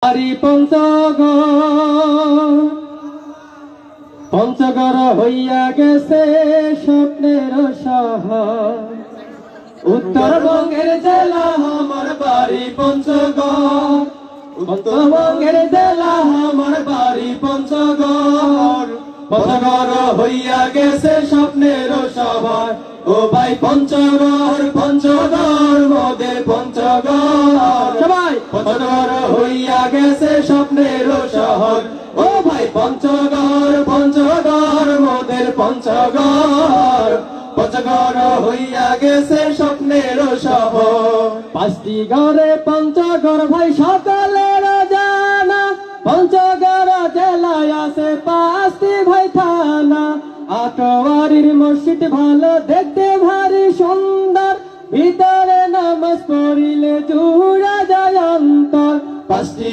বাড়ি পঞ্চগড় হইয়া গেছে স্বপ্নের শহর। উত্তরবঙ্গের জেলা আমার বাড়ি পঞ্চগড়, উত্তরবঙ্গের জেলা আমার বাড়ি পঞ্চগড়। পঞ্চগড় হইয়া গেছে স্বপ্নের শহর। ও ভাই পঞ্চগড়, পঞ্চগড় মোদের পঞ্চগড়, সবাই পঞ্চগড় হইয়া গেছে স্বপ্নের শহর। ও ভাই পঞ্চগড়, পঞ্চগড় মোদের পঞ্চগড়, পঞ্চগড় হইয়া গেছে স্বপ্নের শহর। পাঁচটি ঘরে পঞ্চগড় ভাই সকালের জানা, পঞ্চগড় জেলায় আছে পাঁচটি ভাই থানা। আটোয়ারির মসজিদ ভালো দেখতে ভারী সুন্দর, ভিতরে নামাজ পড়িলে জুড়া যায় অন্তর। পাঁচটি